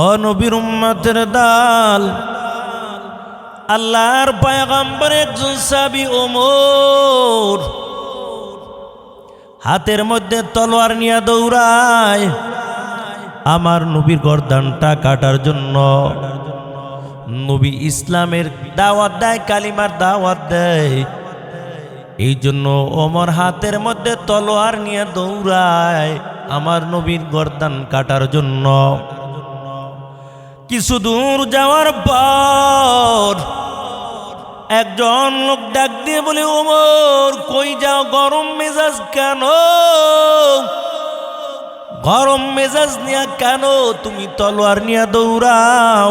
ও নবীর উম্মতের দল, আল্লাহর পয়গম্বর একজন সাহাবী ওমর হাতের মধ্যে তলোয়ার নিয়ে দৌড়ায় আমার নবীর গর্দানটা কাটার জন্য। নবী ইসলামের দাওয়াত দেয়, কালিমার দাওয়াত দেয়। এই জন্য ওমর হাতের মধ্যে তলোয়ার নিয়ে দৌড়ায় আমার নবীর গর্দান কাটার জন্য। কিছু দূর যাওয়ার পর একজন লোক ডাক দিয়ে বলে, ওমর কই যাও? গরম মেজাজ কেন? গরম মেজাজ নিয়ে কেন তুমি তলোয়ার নিয়ে দৌড়াও?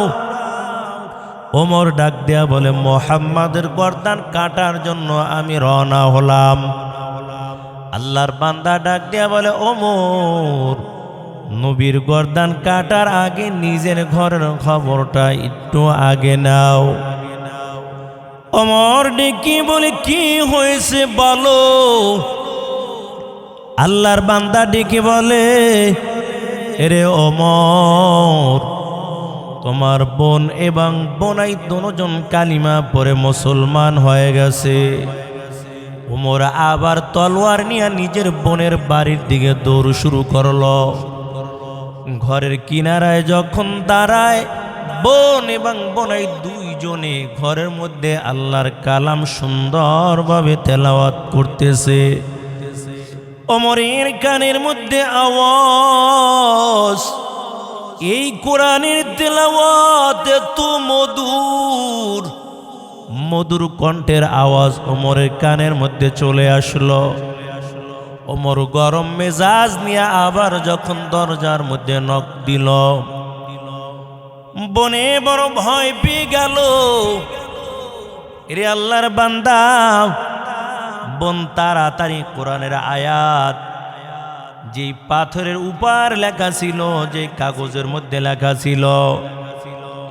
ওমর ডাক দিয়া বলে, মুহাম্মাদের গর্দান কাটার জন্য আমি রওনা হলাম। আল্লাহর বান্দা ডাক দিয়া বলে, ওমর নবীর গর্দান কাটার আগে নিজের ঘরের খবরটা একটু আগে নাও। ওমর ডেকে বলে, কি হয়েছে বলো? আল্লাহর বান্দা ডেকে বলে, এরে ওমর, তোমার বোন এবং বোনাই দুজন কালিমা পরে মুসলমান হয়ে গেছে। ওমর আবার তলোয়ার নিয়ে নিজের বোনের বাড়ির দিকে দৌড় শুরু করলো। ঘরের কিনারায় যখন দাঁড়ায়, বোন এবং বোনাই দুইজনে ঘরের মধ্যে আল্লাহর কালাম সুন্দরভাবে তেলাওয়াত করতেছে। ওমরের কানের মধ্যে আওয়াজ, এই কোরআনের তেলাওয়াত এত মধুর, মধুর কণ্ঠের আওয়াজ ওমরের কানের মধ্যে চলে আসলো। ওমর গরম মেজাজ নিয়ে আবার যখন দরজার মধ্যে নক দিল, বনে বড় ভয় পেয়ে গেল। এরে আল্লাহর বান্দা, বোন তাড়াতাড়ি কোরআনের আয়াত যে পাথরের উপর লেখা ছিল, যে কাগজের মধ্যে লেখা ছিল,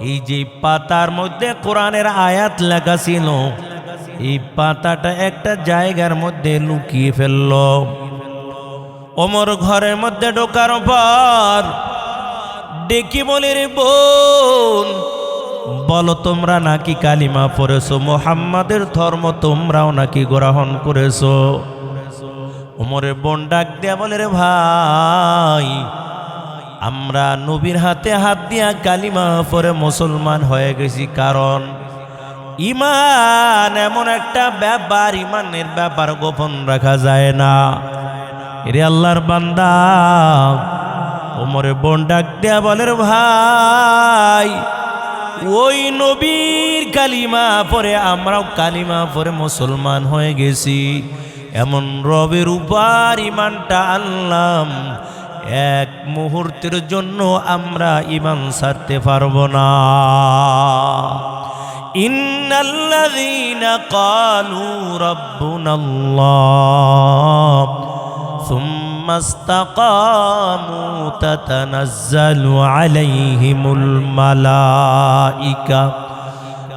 এই যে পাতার মধ্যে কোরআনের আয়াত লেখা ছিল, এই পাতাটা একটা জায়গার মধ্যে লুকিয়ে ফেলল। ওমর ঘরের মধ্যে ঢোকার পর ডেকে বলে, রে বোন, বলো তোমরা নাকি কালিমা পড়েছো? মুহাম্মাদের ধর্ম তোমরাও নাকি গ্রহণ করেছো? ওমরের বোন ডাক দিয়া বলে, রে ভাই, আমরা নবীর হাতে হাত দিয়া কালিমা পড়ে মুসলমান হয়ে গেছি। কারণ ঈমান এমন একটা ব্যাপার, ঈমানের ব্যাপার গোপন রাখা যায় না। এরে আল্লাহর বান্দা, ওমরের বোন ডাক দিয়া বলে, রে ভাই, ওই নবীর কালিমা পড়ে আমরাও কালিমা পড়ে মুসলমান হয়ে গেছি। এমন রবের উপর ঈমানটা আনলাম, এক মুহূর্তের জন্য আমরা ঈমান ছাড়তে পারবো না। ইন্নাল্লাযীনা ক্বালু রাব্বুনাল্লাহ সুম্মা ইসতাকামু তাতানাজ্জালু আলাইহিমুল মালাইকা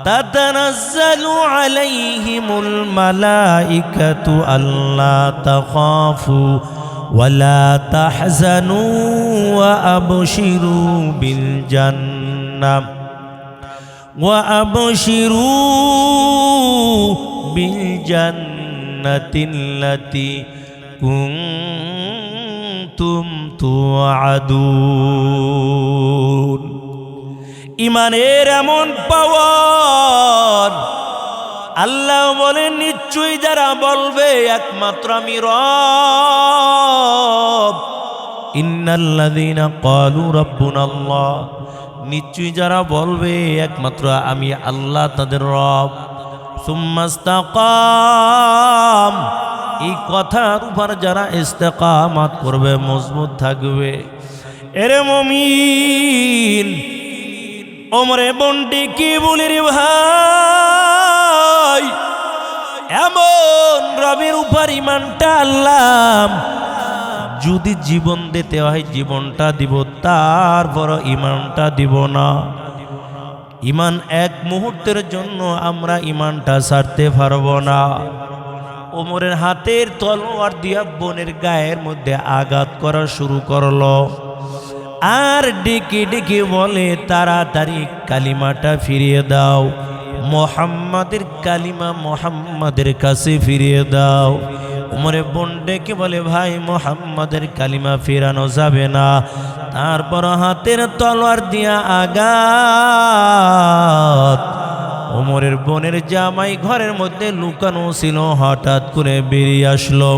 তাতানাজ্জালু আলাইহিমুল মালাইকাতু আল্লা তাখাফু ওয়ালা তাহজানু ওয়া আবশিরু বিল জান্নাহ ওয়া আবশিরু বিল জান্নাতিল্লাতী কুনতুম তুআদুন। ঈমানের এমন পাওয়ার, আল্লাহ বলেন, নিশ্চয়ই যারা বলবে একমাত্র আমি রব, ইন্নাল্লাযীনা ক্বালু রাব্বুনাল্লাহ, নিশ্চয়ই যারা বলবে একমাত্র আমি আল্লাহ তাদের রব, সুম্মা ইসতাকাম, এই কথার উপর যারা ইস্তেকামাত করবে, মজবুত থাকবে। এরে মুমিন, ওমরে বন্ডি কি বলি রে ভাই, এমন রবের উপর ঈমানটা আনলাম, যদি জীবন দিতে হয় জীবনটা দিব, তারপর ঈমানটা দিব না। ঈমান এক মুহূর্তের জন্য আমরা ঈমানটা ছাড়তে পারবো না। ওমরের হাতের তলোয়ার দিয়া বোনের গায়ের মধ্যে আঘাত করা শুরু করলো। আর ডেকে ডেকে বলে তাড়াতাড়ি কালিমাটা ফিরিয়ে দাও, মুহাম্মাদের কালিমা মুহাম্মাদের কাছে ফিরিয়ে দাও। উমরে বোন ডেকে বলে ভাই মুহাম্মাদের কালিমা ফেরানো যাবে না। তারপর হাতের তলোয়ার দিয়া আঘাত। উমরের বোনের জামাই ঘরের মধ্যে লুকানো ছিল, হঠাৎ করে বেরিয়ে আসলো,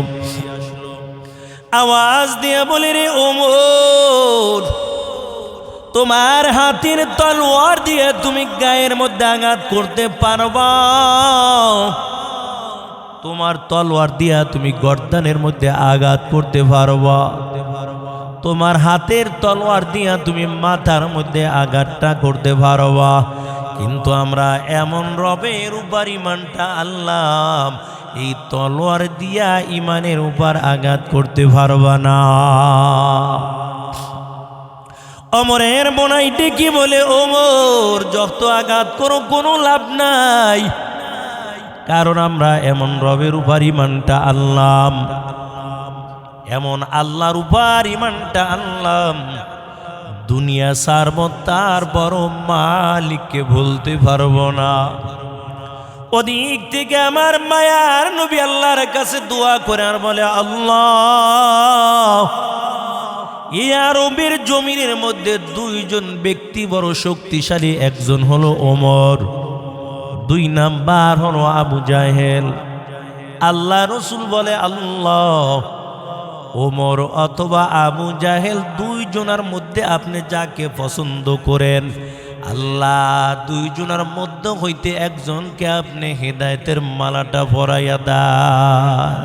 আওয়াজ দিয়ে বলে রে ওমর, তোমার হাতের তলোয়ার দিয়ে তুমি গায়ের মধ্যে আঘাত করতে পারবা? তোমার তলোয়ার দিয়া তুমি গর্দানের মধ্যে আঘাত করতে পারবা? তোমার হাতের তলোয়ার দিয়া তুমি মাথার মধ্যে আঘাতটা করতে পারবা? কিন্তু আমরা এমন রবের উপর ইমানটা আল্লাহ, এই তলোয়ার দিয়া ইমানের উপর আঘাত করতে পারবা না। ওমরের বোনাই ডেকে বলে ওমর, যত আঘাত করো কোনো লাভ নাই, কারণ আমরা এমন রবের উপর ইমানটা আল্লাহ, এমন আল্লাহর উপর ইমানটা আল্লাহ, দুনিয়া সারব তার বড় মালিককে ভুলতে পারবো না। ওদিক থেকে আমার মায়ার নবী আল্লাহর কাছে দোয়া করে আর বলে, আল্লাহ, এই আরবের জমিনের মধ্যে দুইজন ব্যক্তি বড় শক্তিশালী, একজন হলো ওমর, দুই নাম্বার হলো আবু জাহেল। আল্লাহ রসুল বলে, আল্লাহ, ওমর অথবা আবু জাহেল দুইজনের মধ্যে আপনি যাকে পছন্দ করেন, আল্লাহ দুইজনের মধ্যে হইতে একজনকে আপনি হেদায়েতের মালাটা পরাইয়া দেন।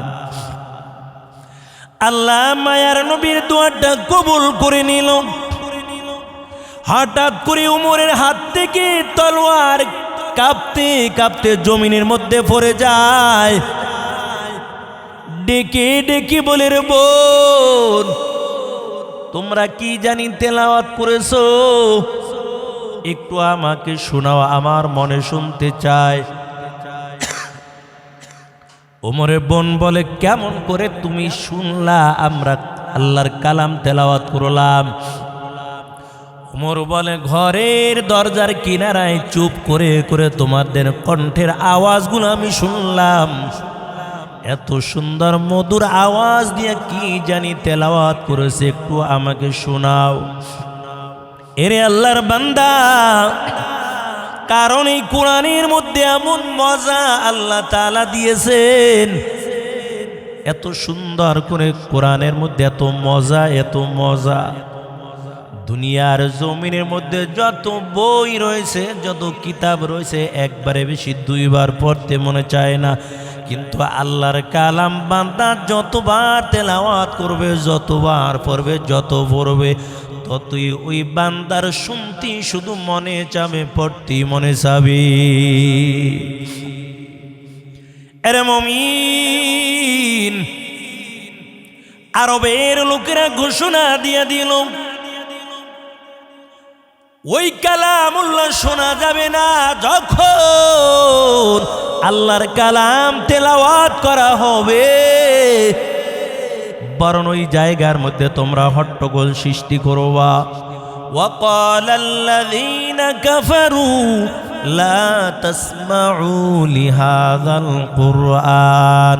আল্লাহ মায়ার নবীর দোয়াটা কবুল করে নিল। হঠাৎ করে উমরের হাত থেকে তলোয়ার কাঁপতে কাঁপতে জমিনের মধ্যে পড়ে যায়। ডেকে ডেকে বলে রে বোন, তোমরা কি জানি তেলাওয়াত করেছো, একটু আমাকে শোনাও, আমার মনে শুনতে চায়। ওমরের বোন বলে, কেমন করে তুমি শুনলা? আমরা আল্লাহর কালাম তেলাওয়াত করলাম। ওমর বলে, ঘরের দরজার কিনারায় চুপ করে করে তোমাদের কণ্ঠের আওয়াজগুলো আমি শুনলাম। এত সুন্দর মধুর আওয়াজ দিয়ে কি জানি তেলাওয়াত করেছে, একটু আমাকে শোনাও। এরে আল্লাহর বান্দা, কারণ এই কোরআনের মধ্যে এমন মজা আল্লাহ তাআলা দিয়েছেন, এত সুন্দর করে কোরআনের মধ্যে এত মজা, এত মজা। দুনিয়ার জমিনের মধ্যে যত বই রয়েছে, যত কিতাব রয়েছে, একবারে বেশি দুইবার পড়তে মনে চায় না। কিন্তু আল্লাহর কালাম বান্দা যতবার তেলাওয়াত করবে, যতবার পড়বে, যত পড়বে, ততই ওই বান্দার শুনতে শুধু মনে চাবে, পড়তে মনে চাবে। এরে মুমিন, আরবের লোকেরা ঘোষণা দিয়ে দিল, ওই কালামুল্লাহ শোনা যাবে না যখন আল্লাহর কালাম তেলাওয়াত করা হবে, বরং ওই জায়গার মধ্যে তোমরা হট্টগোল সৃষ্টি করবা। وقال الذين كفروا لا تسمعوا لهذا القرآن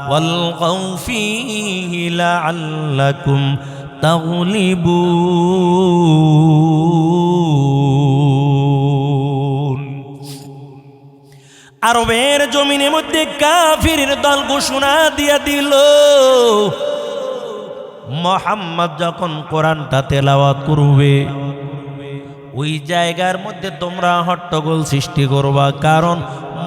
والغوا فيه لعلكم تغلبون। আরবের জমিনের মধ্যে কাফিরের দল ঘোষণা দিয়ে দিল, মুহাম্মদ যখন কোরআনটা তেলাওয়াত করবে, ওই জায়গার মধ্যে তোমরা হট্টগোল সৃষ্টি করবা, কারণ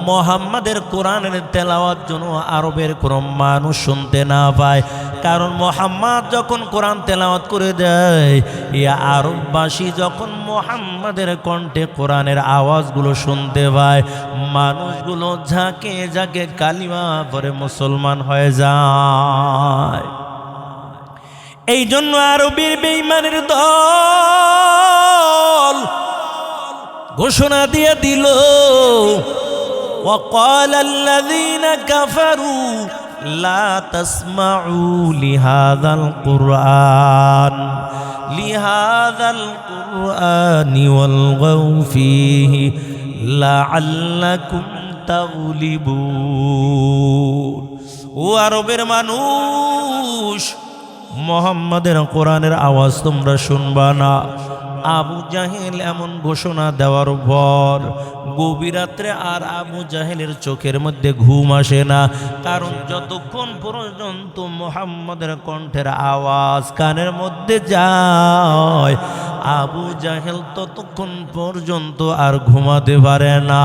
মুহাম্মাদের কোরআনের তেলাওয়াত যেন আরবের কোনো মানুষ শুনতে না পায়। কারণ মুহাম্মদ যখন কোরআন তেলাওয়াত করে দেয়, এই আরববাসী যখন মুহাম্মাদের কণ্ঠে কোরআনের আওয়াজগুলো শুনতে পায়, মানুষগুলো ঝাঁকে ঝাঁকে কালিমা পড়ে মুসলমান হয়ে যায়। এই জন্য আরবের বেঈমানের দল ঘোষণা দিয়ে দিল, وقال الذين كفروا লা তাসমাউ লিহাযাল কুরআন ওয়ালগাউ ফীহি লাআল্লাকুম তাগলিবুন। ও আরবের মানুষ, মুহাম্মাদের কোরআনের আওয়াজ তোমরা শুনবা না। আবু জাহেল এমন ঘোষণা দেওয়ার পর গভীর রাত্রে আর আবু জাহেলের চোখের মধ্যে ঘুম আসে না, কারণ যতক্ষণ পর্যন্ত মুহাম্মাদের কণ্ঠের আওয়াজ কানের মধ্যে যায় আবু জাহেল ততক্ষণ পর্যন্ত আর ঘুমাতে পারে না।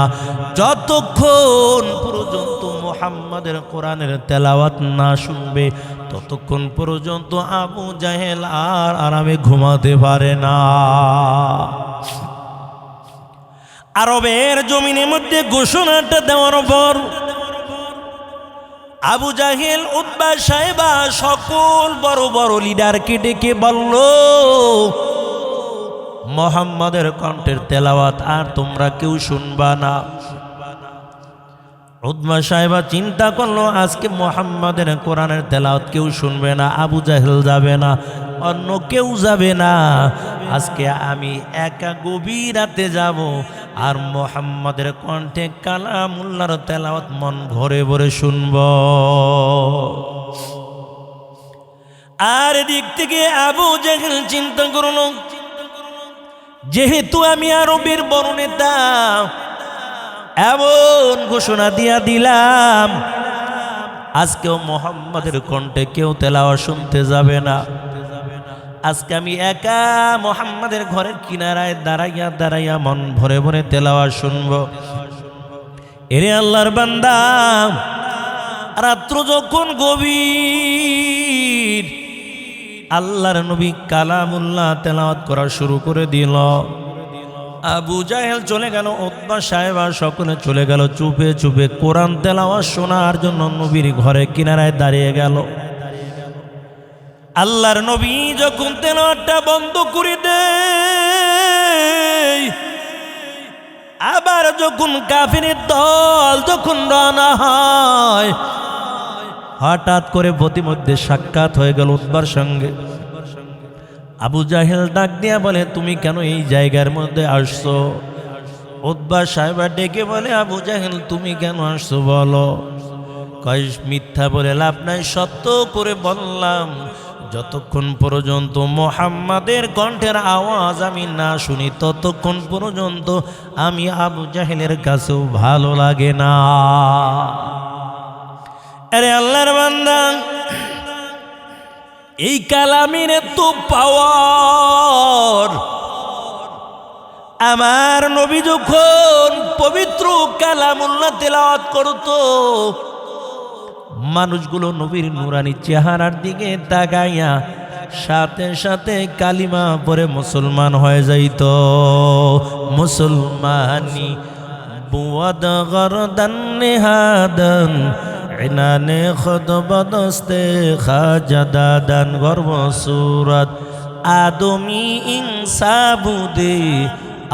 যতক্ষণ পর্যন্ত মুহাম্মাদের কোরআনের তেলাওয়াত না শুনবে ততক্ষণ পর্যন্ত আবু জাহেল আর আরামে ঘুমাতে পারে না। আরবের জমিনের মধ্যে ঘোষণাটা দেওয়ার পর আবু জাহেল, উতবা, সাইবা সকল বড় বড় লিডারকে ডেকে বলল, মুহাম্মাদের কণ্ঠের তেলাওয়াত আর তোমরা কেউ শুনবা না। উতবা সাহেবা চিন্তা করলো, আজকে মুহাম্মাদের কোরআনের তেলাওয়াত কেউ শুনবে না, আবু জাহেল যাবে না, অন্য কেউ যাবে না, আজকে আমি একা গভীর রাতে যাব আর মুহাম্মাদের কণ্ঠে কালামুল্লাহর তেলাওয়াত মন ভরে ভরে শুনব। আর দিক থেকে আবু জাহেল চিন্তা করলো, যেহেতু আমি আরবের বড় নেতা, এমন ঘোষণা দিয়া দিলাম আজকেও মুহাম্মাদের কণ্ঠে কেউ তেলাওয়াত শুনতে যাবে না, আজকে আমি একা মুহাম্মাদের ঘরের কিনারায় দাঁড়াইয়া দাঁড়াইয়া মন ভরে ভরে তেলাওয়াত শুনব। এরে আল্লাহর বান্দা, রাত্র যখন গভীর, আল্লাহর নবী কালামুল্লাহ তেলাওয়াত করা শুরু করে দিল। আবু জাহেল চলে গেল, উতবা সাহেবা সকলে চলে গেল, চুপে চুপে কোরআন তেলাওয়াত শোনার জন্য নবীর ঘরে কিনারায় দাঁড়িয়ে গেল। আল্লাহর নবী যখন তেলাওয়াতটা বন্ধ করে দেয়, আবার যখন কাফিরের দল যখন রওনা হয়, হঠাৎ করে প্রতিমধ্যে সাক্ষাৎ হয়ে গেল উতবার সঙ্গে। আবু জাহেল ডাক দিয়া বলে, তুমি কেন এই জায়গার মধ্যে আসছো? উতবা সাহেবা ডেকে বলে, আবু জাহেল তুমি কেন আসছো বলো। কয় মিথ্যা বলে লাভ নাই, সত্য করে বললাম, যতক্ষণ পর্যন্ত মুহাম্মাদের কণ্ঠের আওয়াজ আমি না শুনি ততক্ষণ পর্যন্ত আমি আবু জাহেলের কাছেও ভালো লাগে না। আরে আল্লাহর বান্দা, এই কালামের এত পাওয়ার, আমার নবী যখন পবিত্র কালামুল্লাহ তেলাওয়াত করতো, মানুষগুলো নবীর নুরানি চেহারার দিকে তাকাইয়া সাথে সাথে কালিমা পরে মুসলমান হয়ে যাইত। মুসলমানি বুয়াদ গরদান নেহাদান ইনানে খদবদস্তে খাজাদাদান গর্ব সুরত আদমি ইনসাবুদে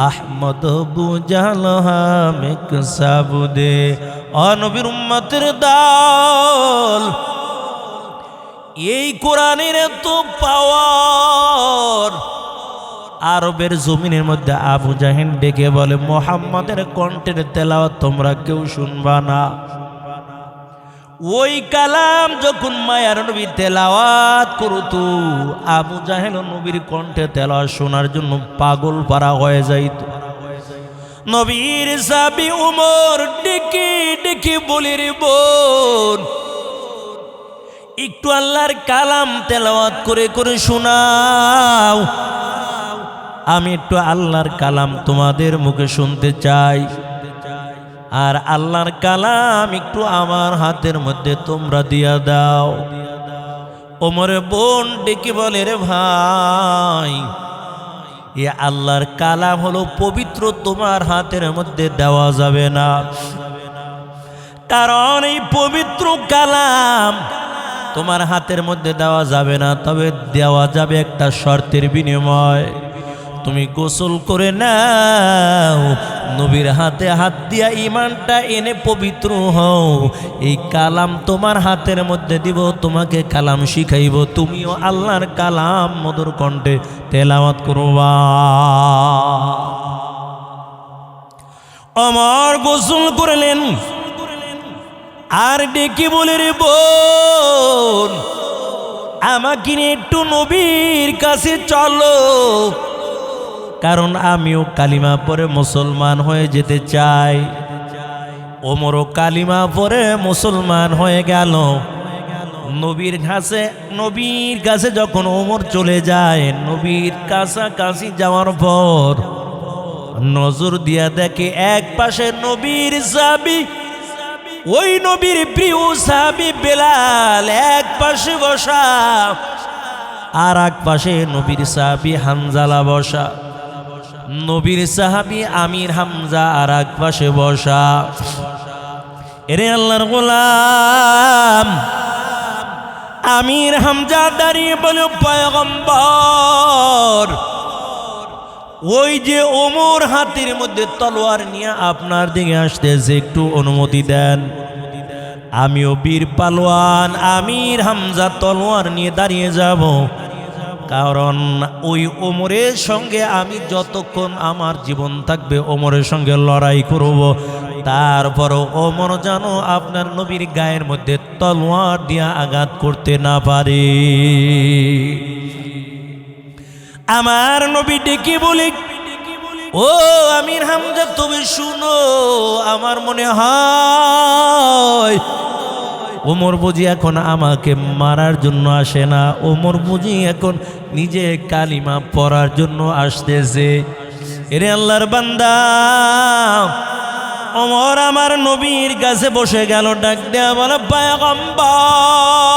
আহমদ বুজালহা মেকসাবুদে। নবীর উম্মতের দল, এই কোরআনের এত পাওয়ার, আরবের জমিনের মধ্যে আবু জাহেল ডেকে বলে, মুহাম্মাদের কণ্ঠের তেলাওয়াত তোমরা কেউ শুনবা না। ওই কালাম যখন মায়ার নবী তেলাওয়াত করতো, আবু জাহেল নবীর কণ্ঠে তেলাওয়াত শোনার জন্য পাগল পারা হয়ে যাইত। নবীর সাহাবী উমর ডেকে ডেকে বলে, রে বোন, একটু আল্লাহর কালাম তেলাওয়াত করে করে শোনাও, আমি একটু আল্লাহর কালাম তোমাদের মুখে শুনতে চাই। আর আল্লাহর কালাম একটু আমার হাতের মধ্যে তোমরা দিয়া দাও। ওমরের বোন ডেকে বলে, রে ভাই, এ আল্লাহর কালাম হলো পবিত্র, তোমার হাতের মধ্যে দেওয়া যাবে না, কারণ এই পবিত্র কালাম তোমার হাতের মধ্যে দেওয়া যাবে না, তবে দেওয়া যাবে একটা শর্তের বিনিময়। তুমি গোসল করে নাও, নবীর হাতে হাত দিয়া ইমানটা এনে পবিত্র হও। এই কালাম তোমার হাতের মধ্যে দিব, তোমাকে কালাম শিখাইব, তুমিও আল্লাহর কালাম মধুর কণ্ঠে তেলাওয়াত করবা। ওমর গোসল করলেন আর ডেকে বলে, রে বোন, আমাকে নিয়ে একটু নবীর কাছে চলো, কারণ আমিও কালিমা পড়ে মুসলমান হয়ে যেতে চাই। ওমরও কালিমা পড়ে মুসলমান হয়ে গেল। নবীর কাছে যখন ওমর চলে যায়, নবীর কাছাকাছি যাওয়ার পর নজর দিয়া দেখে এক পাশে নবীর সাহাবী, ওই নবীর প্রিয় সাহাবী বেলাল এক পাশে বসা, আর এক পাশে নবীর সাহাবী হানজালা বসা। নবীর সাহাবী আমির হামজা আর এক পাশে বসা। এরে আল্লাহর গোলাম, আমির হামজা দাঁড়িয়ে বলে, পয়গম্বর, ওই যে ওমর হাতের মধ্যে তলোয়ার নিয়ে আপনার দিকে আসতেছে, একটু অনুমতি দেন। আমিও বীর পালোয়ান আমির হামজা তলোয়ার নিয়ে দাঁড়িয়ে যাব, কারণ ওই ওমরের সঙ্গে আমি যতক্ষণ আমার জীবন থাকবে ওমরের সঙ্গে লড়াই করব। তারপরও ওমর যেন আপনার নবীর গায়ের মধ্যে তলোয়ার দিয়ে আঘাত করতে না পারে। আমার নবী ডেকে বলে, ও আমির হামজা, তুমি শুনো, আমার মনে হয় ওমর বুঝি এখন আমাকে মারার জন্য আসে না, ওমর বুঝি এখন নিজে কালিমা পড়ার জন্য আসতেছে। এরে আল্লাহর বান্দা, ওমর আমার নবীর কাছে বসে গেল, ডাক দেয়া বলে, পয়গম্বর,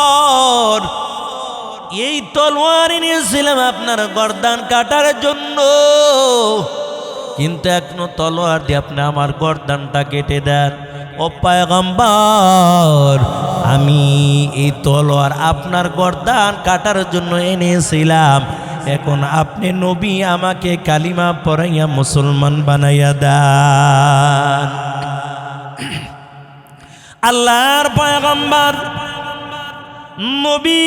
এই তলোয়ার এনেছিলাম আপনার গর্দান কাটার জন্য, কিন্তু এখনো তলোয়ার দিয়ে আপনি আমার গর্দানটা কেটে দেন। ও পয়গম্বর, আমি এই তলোয়ার আপনার গর্দান কাটার জন্য এনেছিলাম, এখন আপনি নবী আমাকে কালিমা পড়াইয়া মুসলমান বানাইয়া দেন। আল্লাহর পয়গম্বর নবী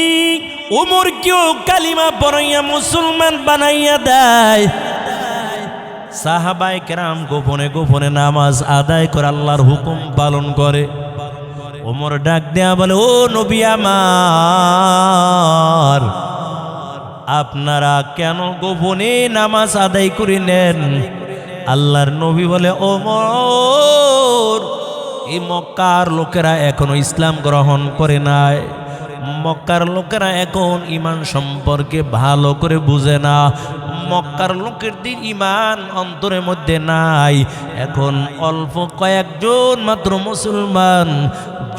ওমরকেও কালিমা পড়াইয়া মুসলমান বানাইয়া দেয়। সাহাবায়ে কেরাম গোপনে গোপনে নামাজ আদায় করে আল্লাহর হুকুম পালন করে। ওমর ডাক দেয়া বলে, ও নবী আমার, আপনারা কেন গোপনে নামাজ আদায় করে নেন? আল্লাহর নবী বলে, ওমর, এই মক্কার লোকেরা এখনো ইসলাম গ্রহণ করে নাই, মক্কার লোকেরা এখন ঈমান সম্পর্কে ভালো করে বুঝে না, মক্কার লোকেরদের ঈমান অন্তরের মধ্যে নাই। এখন অল্প কয়েকজন মাত্র মুসলমান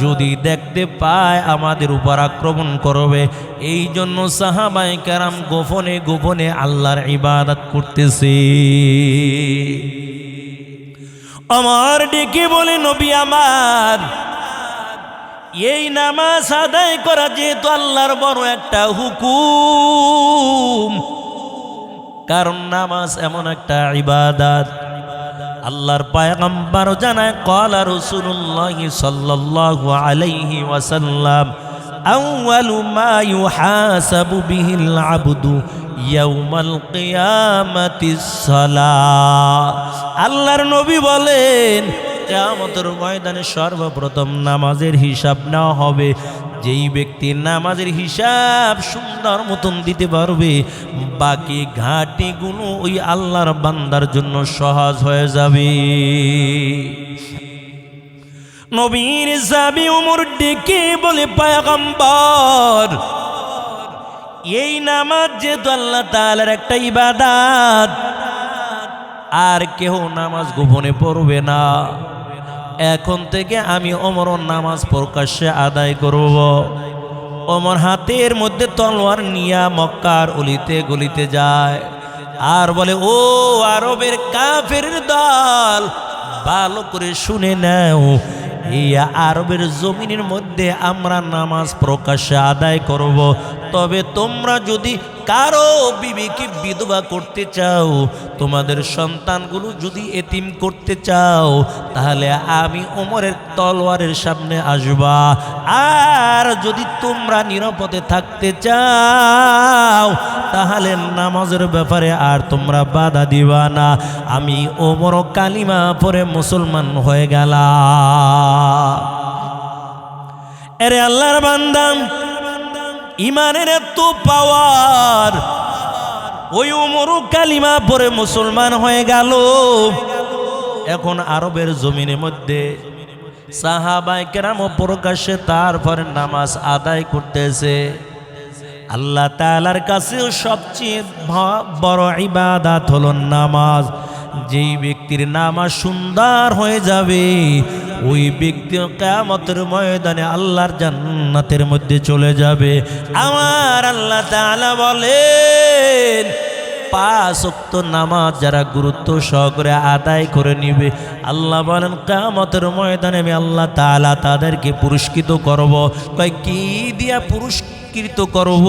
যদি দেখতে পায় আমাদের উপর আক্রমণ করবে, এই জন্য সাহাবায়ে কেরাম গোপনে গোপনে আল্লাহর ইবাদত করতেছে। আমার ডেকে বলে, নবী আমার, এই নামাজ আদায় করা যেহেতু আল্লাহর বড় একটা হুকুম, কারণ নামাজ এমন একটা ইবাদত। আল্লাহর পয়গম্বর জানায়, ক্বালা রাসূলুল্লাহ সাল্লাল্লাহু আলাইহি ওয়াসাল্লাম, আউয়ালু মা ইউহাসাবু বিহিল আবদু ইয়াউমাল কিয়ামাতিস সালাহ। আল্লাহর নবী বলেন, কিয়ামতের ময়দানে সর্বপ্রথম নামাজের হিসাব নেওয়া হবে। যেই ব্যক্তি নামাজের হিসাব সুন্দর মতন দিতে পারবে, বাকি ঘাটিগুলো ওই আল্লাহর বান্দার জন্য সহজ হয়ে যাবে। নবীর সাহাবী ওমর ডেকে বলে, পয়গম্বর, এই নামাজ যেহেতু আল্লাহ তাআলার একটা ইবাদত, আর কেউ নামাজ গোপনে পড়বে না। এখন থেকে আমি ওমর নামাজ প্রকাশ্যে আদায় করব। ওমর হাতের মধ্যে তলোয়ার নিয়া মক্কার অলিতে গলিতে যায় আর বলে, ও আরবের কাফের দল, ভালো করে শুনে নাও, এই আরবের জমিনের মধ্যে আমরা নামাজ প্রকাশ্যে আদায় করব, তবে তোমরা যদি কারো বিবিকে বিধবা করতে চাও, তোমাদের সন্তানগুলো যদি এতিম করতে চাও, তাহলে আমি ওমরের তলোয়ারের সামনে আসবা। আর যদি তোমরা নিরাপদে থাকতে চাও, তাহলে নামাজের ব্যাপারে আর তোমরা বাধা দিবা না। আমি ওমর কালিমা পরে মুসলমান হয়ে গেলাম। এরে আল্লাহর বান্দা, ইমানের এত পাওয়ার, ওই ওমর কালিমা পরে মুসলমান হয়ে গেল। এখন আরবের জমিনের মধ্যে সাহাবায়ে কেরাম প্রকাশ্যে তারপরে নামাজ আদায় করতেছে। আল্লাহ তাআলার কাছে সবচেয়ে বড় ইবাদত হলো নামাজ। যেই ব্যক্তির নামাজ সুন্দর হয়ে যাবে, ওই ব্যক্তি কিয়ামতের ময়দানে আল্লাহর জান্নাতের মধ্যে চলে যাবে। আমার আল্লাহ তাআলা বলেন, 5 ওয়াক্ত নামাজ যারা গুরুত্ব সহকারে আদায় করে নিবে, আল্লাহ বলেন কিয়ামতের ময়দানে আমি আল্লাহ তাআলা তাদেরকে পুরস্কৃত করব। কয় কি দিয়া পুরস্কৃত করব?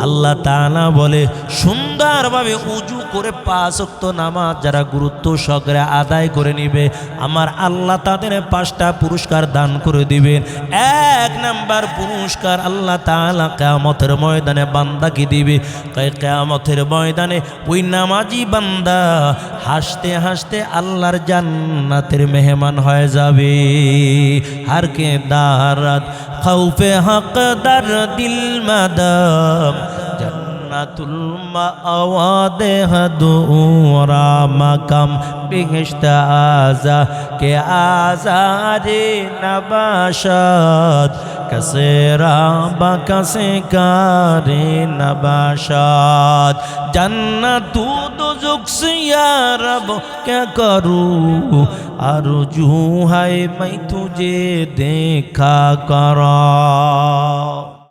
আল্লাহ তাআলা বলে, সুন্দরভাবে উজু করে 5 ওয়াক্ত নামাজ যারা গুরুত্ব সহকারে আদায় করে নিবে, আমার আল্লাহ তাদের 5টা পুরস্কার দান করে দিবেন। 1 নাম্বার পুরস্কার আল্লাহ তাআলা কিয়ামতের ময়দানে বান্দাকে দিবে। কিয়ামতের ময়দানে ওই নামাজি বান্দা হাসতে হাসতে আল্লাহর জান্নাতের মেহমান হয়ে যাবে। হার কে দারাত খাউফে হকদার দিল মাদাম জান্নাতুল মাওয়াদে হাদুরা মাকাম বেহেশত আযা কে আজারে নবাশাত কসেরা বা কসে কারে নবাশাত জান্নাতু दोज़ख से या रब क्या करूँ आरज़ू है मैं तुझे देखा करा।